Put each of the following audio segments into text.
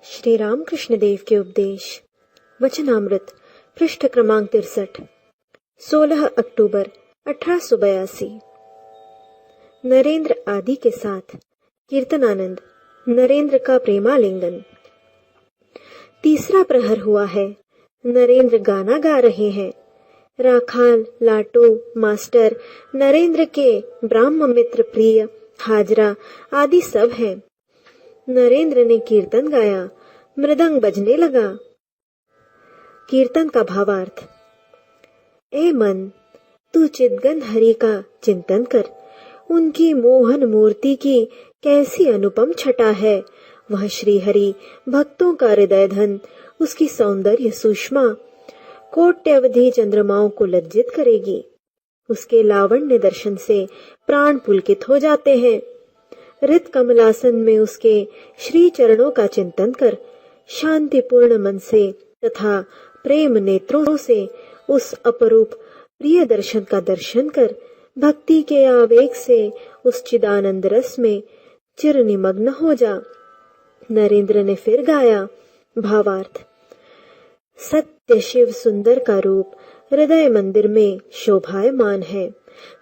श्री रामकृष्ण देव के उपदेश वचनामृत पृष्ठ क्रमांक 63 16 अक्टूबर 1882। नरेंद्र आदि के साथ कीर्तनानंद नरेंद्र का प्रेमालिंगन। तीसरा प्रहर हुआ है। नरेंद्र गाना गा रहे हैं। राखाल, लाटू, मास्टर, नरेंद्र के ब्राह्म मित्र प्रिय, हाजरा आदि सब हैं। नरेंद्र ने कीर्तन गाया, मृदंग बजने लगा। कीर्तन का भावार्थ। ए मन, तू चिदगन हरि का चिंतन कर। उनकी मोहन मूर्ति की कैसी अनुपम छटा है। वह श्री हरि भक्तों का हृदय धन, उसकी सौंदर्य सुषमा कोट्यवधि चंद्रमाओं को लज्जित करेगी। उसके लावण्य दर्शन से प्राण पुलकित हो जाते हैं। रित कमलासन में उसके श्री चरणों का चिंतन कर शांतिपूर्ण मन से तथा प्रेम नेत्रों से उस अपरूप प्रिय दर्शन का दर्शन कर भक्ति के आवेग से उस चिदानंद रस में चिर निमग्न हो जा। नरेंद्र ने फिर गाया। भावार्थ। सत्य शिव सुंदर का रूप हृदय मंदिर में शोभायमान है,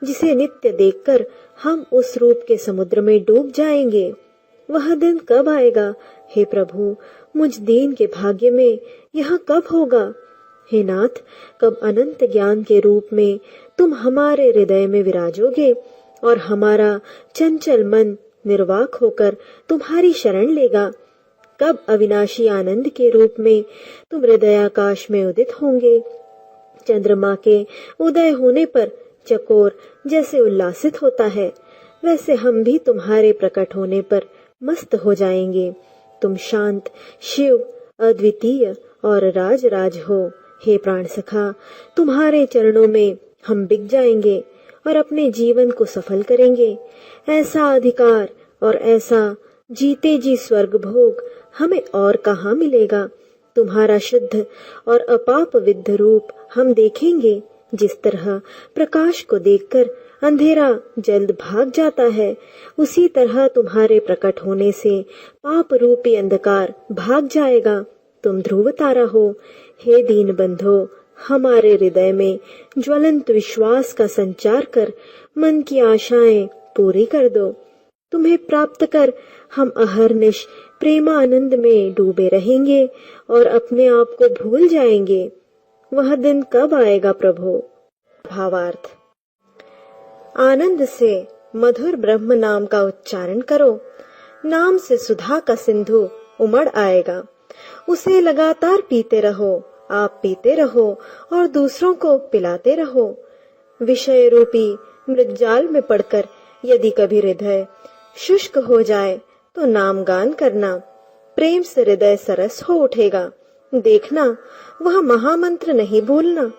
जिसे नित्य देखकर हम उस रूप के समुद्र में डूब जाएंगे। वह दिन कब आएगा हे प्रभु? मुझ दीन के भाग्य में यह कब होगा? हे नाथ, कब अनंत ज्ञान के रूप में तुम हमारे हृदय में विराजोगे और हमारा चंचल मन निर्वाक होकर तुम्हारी शरण लेगा? कब अविनाशी आनंद के रूप में तुम हृदयाकाश में उदित होंगे? चंद्रमा के उदय होने पर चकोर जैसे उल्लासित होता है, वैसे हम भी तुम्हारे प्रकट होने पर मस्त हो जाएंगे। तुम शांत, शिव, अद्वितीय और राज हो। हे प्राण सखा, तुम्हारे चरणों में हम बिक जाएंगे और अपने जीवन को सफल करेंगे। ऐसा अधिकार और ऐसा जीते जी स्वर्ग भोग हमें और कहाँ मिलेगा? तुम्हारा शुद्ध और अपाप विद्ध रूप हम देखेंगे। जिस तरह प्रकाश को देखकर अंधेरा जल्द भाग जाता है, उसी तरह तुम्हारे प्रकट होने से पाप रूपी अंधकार भाग जाएगा। तुम ध्रुव तारा हो। हे दीन बंधो, हमारे हृदय में ज्वलंत विश्वास का संचार कर मन की आशाएं पूरी कर दो। तुम्हें प्राप्त कर हम अहर्निश प्रेमानंद में डूबे रहेंगे और अपने आप को भूल जाएंगे। वह दिन कब आएगा प्रभु? भावार्थ। आनंद से मधुर ब्रह्म नाम का उच्चारण करो। नाम से सुधा का सिंधु उमड़ आएगा। उसे लगातार पीते रहो। आप पीते रहो और दूसरों को पिलाते रहो। विषय रूपी मृगजाल में पड़कर यदि कभी हृदय शुष्क हो जाए तो नाम गान करना। प्रेम से हृदय सरस हो उठेगा। देखना, वह महामंत्र नहीं भूलना।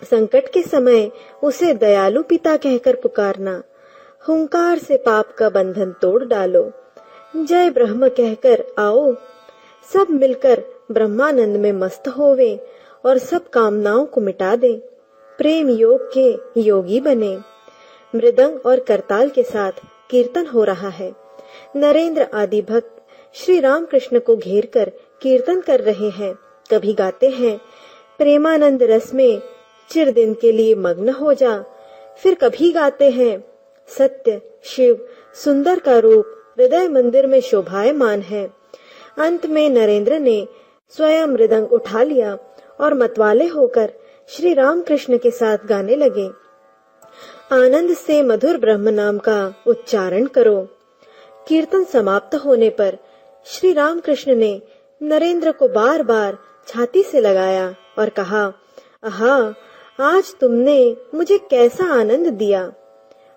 संकट के समय उसे दयालु पिता कहकर पुकारना। हुंकार से पाप का बंधन तोड़ डालो। जय ब्रह्म कहकर आओ। सब मिलकर ब्रह्मानंद में मस्त होवे और सब कामनाओं को मिटा दें। प्रेम योग के योगी बने। मृदंग और करताल के साथ कीर्तन हो रहा है। नरेंद्र आदि भक्त श्री रामकृष्ण को घेर कर कीर्तन कर रहे हैं। कभी गाते हैं, प्रेमानंद रस में चिर दिन के लिए मग्न हो जा। फिर कभी गाते हैं, सत्य शिव सुंदर का रूप हृदय मंदिर में शोभायमान है। अंत में नरेंद्र ने स्वयं मृदंग उठा लिया और मतवाले होकर श्री रामकृष्ण के साथ गाने लगे। आनंद से मधुर ब्रह्म नाम का उच्चारण करो। कीर्तन समाप्त होने पर श्री रामकृष्ण ने नरेंद्र को बार बार छाती से लगाया और कहा, आहा, आज तुमने मुझे कैसा आनंद दिया।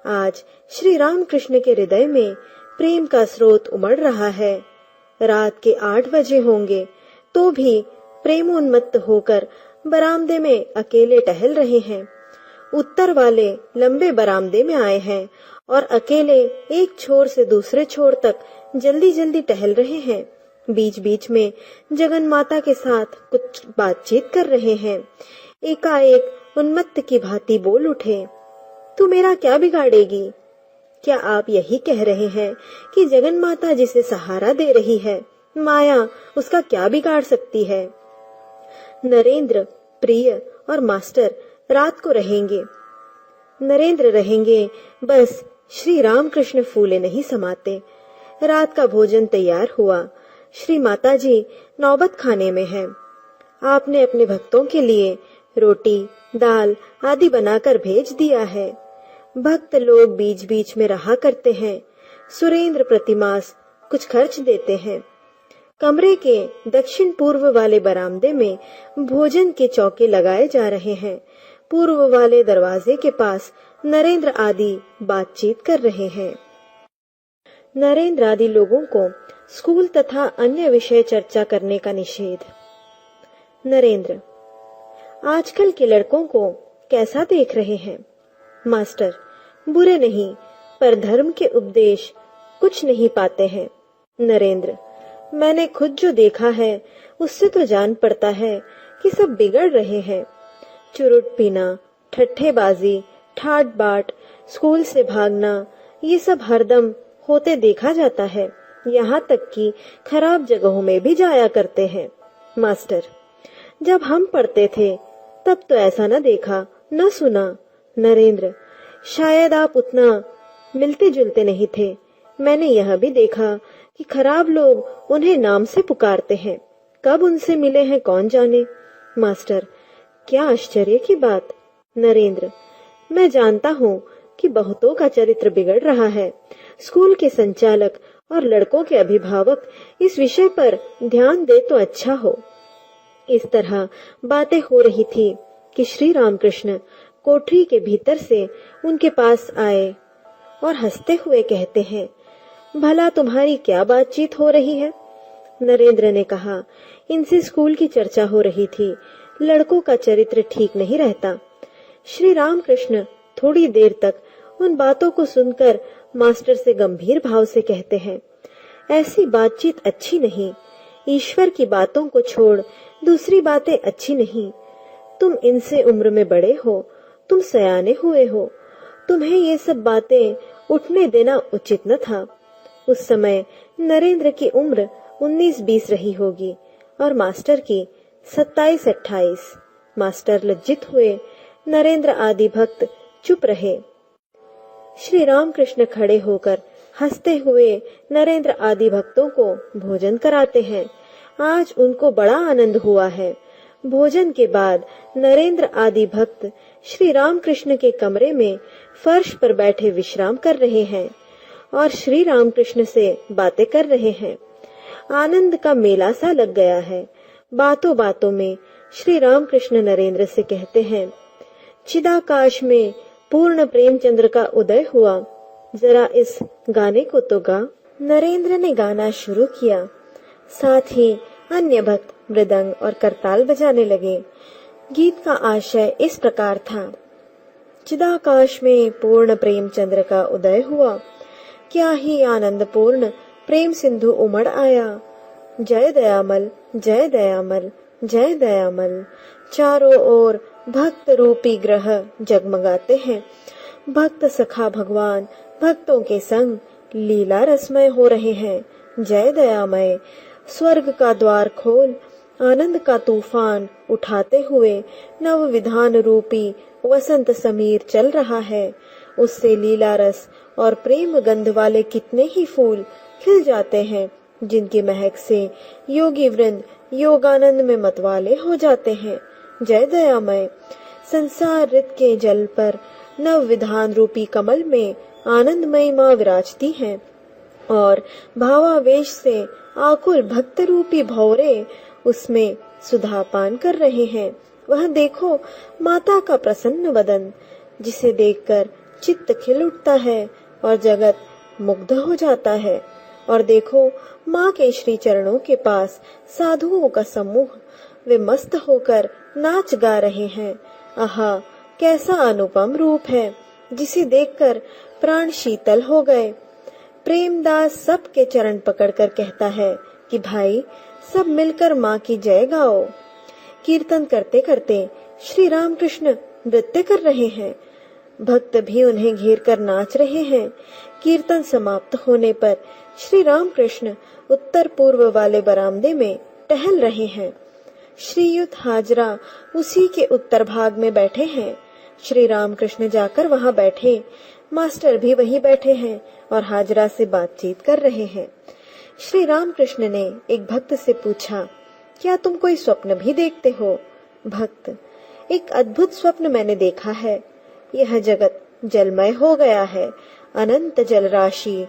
आज श्री रामकृष्ण के हृदय में प्रेम का स्रोत उमड़ रहा है। रात के 8 बजे होंगे तो भी प्रेमोन्मत्त होकर बरामदे में अकेले टहल रहे हैं। उत्तर वाले लंबे बरामदे में आए हैं और अकेले एक छोर से दूसरे छोर तक जल्दी जल्दी टहल रहे हैं। बीच बीच में जगन माता के साथ कुछ बातचीत कर रहे हैं। एकाएक उन्मत्त की भांति बोल उठे, तू मेरा क्या बिगाड़ेगी? क्या आप यही कह रहे हैं कि जगन माता जिसे सहारा दे रही है, माया उसका क्या बिगाड़ सकती है? नरेंद्र, प्रिय और मास्टर रात को रहेंगे। नरेंद्र रहेंगे, बस श्री रामकृष्ण फूले नहीं समाते। रात का भोजन तैयार हुआ। श्री माताजी नौबत खाने में हैं। आपने अपने भक्तों के लिए रोटी, दाल आदि बनाकर भेज दिया है। भक्त लोग बीच बीच में रहा करते हैं। सुरेंद्र प्रतिमास कुछ खर्च देते हैं। कमरे के दक्षिण पूर्व वाले बरामदे में भोजन के चौके लगाए जा रहे हैं। पूर्व वाले दरवाजे के पास नरेंद्र आदि बातचीत कर रहे हैं। नरेंद्र आदि लोगों को स्कूल तथा अन्य विषय चर्चा करने का निषेध। नरेंद्र, आजकल के लड़कों को कैसा देख रहे हैं? मास्टर, बुरे नहीं, पर धर्म के उपदेश कुछ नहीं पाते हैं। नरेंद्र, मैंने खुद जो देखा है उससे तो जान पड़ता है कि सब बिगड़ रहे हैं। चुरुट पीना, ठट्ठेबाजी, ठाट बाट, स्कूल से भागना, ये सब हरदम होते देखा जाता है। यहाँ तक कि खराब जगहों में भी जाया करते हैं। मास्टर, जब हम पढ़ते थे तब तो ऐसा न देखा न सुना। नरेंद्र, शायद आप उतना मिलते जुलते नहीं थे। मैंने यह भी देखा कि खराब लोग उन्हें नाम से पुकारते हैं। कब उनसे मिले हैं कौन जाने। मास्टर, क्या आश्चर्य की बात। नरेंद्र, मैं जानता हूँ कि बहुतों का चरित्र बिगड़ रहा है। स्कूल के संचालक और लड़कों के अभिभावक इस विषय पर ध्यान दे तो अच्छा हो। इस तरह बातें हो रही थी कि श्री रामकृष्ण कोठरी के भीतर से उनके पास आए और हंसते हुए कहते हैं, भला तुम्हारी क्या बातचीत हो रही है? नरेंद्र ने कहा, इनसे स्कूल की चर्चा हो रही थी। लड़कों का चरित्र ठीक नहीं रहता। श्री रामकृष्ण थोड़ी देर तक उन बातों को सुनकर मास्टर से गंभीर भाव से कहते हैं, ऐसी बातचीत अच्छी नहीं। ईश्वर की बातों को छोड़ दूसरी बातें अच्छी नहीं। तुम इनसे उम्र में बड़े हो, तुम सयाने हुए हो, तुम्हें ये सब बातें उठने देना उचित न था। उस समय नरेंद्र की उम्र 19-20 रही होगी और मास्टर की 27-28। मास्टर लज्जित हुए। नरेंद्र आदि भक्त चुप रहे। श्री रामकृष्ण खड़े होकर हंसते हुए नरेंद्र आदि भक्तों को भोजन कराते हैं। आज उनको बड़ा आनंद हुआ है। भोजन के बाद नरेंद्र आदि भक्त श्री रामकृष्ण के कमरे में फर्श पर बैठे विश्राम कर रहे हैं और श्री रामकृष्ण से बातें कर रहे हैं। आनंद का मेला सा लग गया है। बातों बातों में श्री रामकृष्ण नरेंद्र से कहते हैं, चिदाकाश में पूर्ण प्रेमचंद्र का उदय हुआ, जरा इस गाने को तो गा। नरेंद्र ने गाना शुरू किया। साथ ही अन्य भक्त मृदंग और करताल बजाने लगे। गीत का आशय इस प्रकार था, चिदाकाश में पूर्ण प्रेमचंद्र का उदय हुआ, क्या ही आनंद पूर्ण प्रेम सिंधु उमड़ आया। जय दयामल, जय दयामल, जय दयामल। चारों ओर भक्त रूपी ग्रह जगमगाते हैं। भक्त सखा भगवान भक्तों के संग लीला रसमय हो रहे हैं। जय दयामय। स्वर्ग का द्वार खोल आनंद का तूफान उठाते हुए नव विधान रूपी वसंत समीर चल रहा है। उससे लीला रस और प्रेम गंध वाले कितने ही फूल खिल जाते हैं, जिनकी महक से योगी वृंद योगानंद में मतवाले हो जाते हैं। जय दयामय। संसार ऋत के जल पर नव विधान रूपी कमल में आनंदमयी माँ विराजती हैं और भावावेश से आकुल भक्त रूपी भौरे उसमें सुधापान कर रहे हैं। वह देखो माता का प्रसन्न वदन, जिसे देखकर चित्त खिल उठता है और जगत मुग्ध हो जाता है। और देखो माँ के श्री चरणों के पास साधुओं का समूह वे मस्त होकर नाच गा रहे हैं। आहा, कैसा अनुपम रूप है, जिसे देखकर प्राण शीतल हो गए। प्रेमदास सबके चरण पकड़कर कहता है कि भाई सब मिलकर माँ की जय गाओ। कीर्तन करते करते श्री रामकृष्ण नृत्य कर रहे हैं। भक्त भी उन्हें घेर कर नाच रहे हैं। कीर्तन समाप्त होने पर श्री रामकृष्ण उत्तर पूर्व वाले बरामदे में टहल रहे हैं। श्रीयुत हाजरा उसी के उत्तर भाग में बैठे हैं। श्री रामकृष्ण जाकर वहां बैठे। मास्टर भी वहीं बैठे हैं और हाजरा से बातचीत कर रहे हैं। श्री रामकृष्ण ने एक भक्त से पूछा, क्या तुम कोई स्वप्न भी देखते हो? भक्त, एक अद्भुत स्वप्न मैंने देखा है। यह जगत जलमय हो गया है। अनंत जल राशि।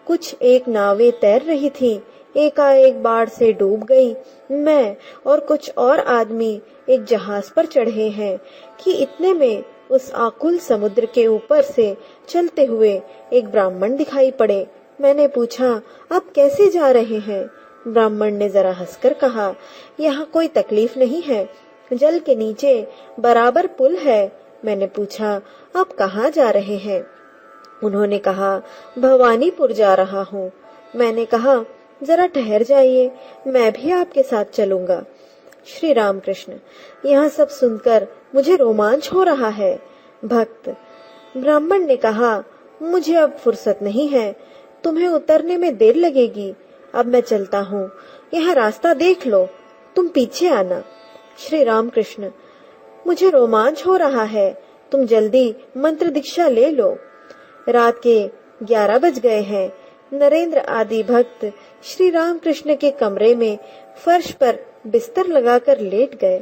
कुछ एक नावें तैर रही थी, एकाएक बाढ़ से डूब गई। मैं और कुछ और आदमी एक जहाज पर चढ़े हैं कि इतने में उस आकुल समुद्र के ऊपर से चलते हुए एक ब्राह्मण दिखाई पड़े। मैंने पूछा, आप कैसे जा रहे हैं? ब्राह्मण ने जरा हंसकर कहा, यहाँ कोई तकलीफ नहीं है, जल के नीचे बराबर पुल है। मैंने पूछा, आप कहाँ जा रहे हैं? उन्होंने कहा, भवानीपुर जा रहा हूँ। मैंने कहा, जरा ठहर जाइए, मैं भी आपके साथ चलूंगा। श्री रामकृष्ण, यह सब सुनकर मुझे रोमांच हो रहा है। भक्त, ब्राह्मण ने कहा, मुझे अब फुर्सत नहीं है, तुम्हें उतरने में देर लगेगी। अब मैं चलता हूँ, यह रास्ता देख लो, तुम पीछे आना। श्री रामकृष्ण, मुझे रोमांच हो रहा है, तुम जल्दी मंत्र दीक्षा ले लो। रात के 11 बज गए हैं। नरेंद्र आदि भक्त श्री रामकृष्ण के कमरे में फर्श पर बिस्तर लगाकर लेट गए।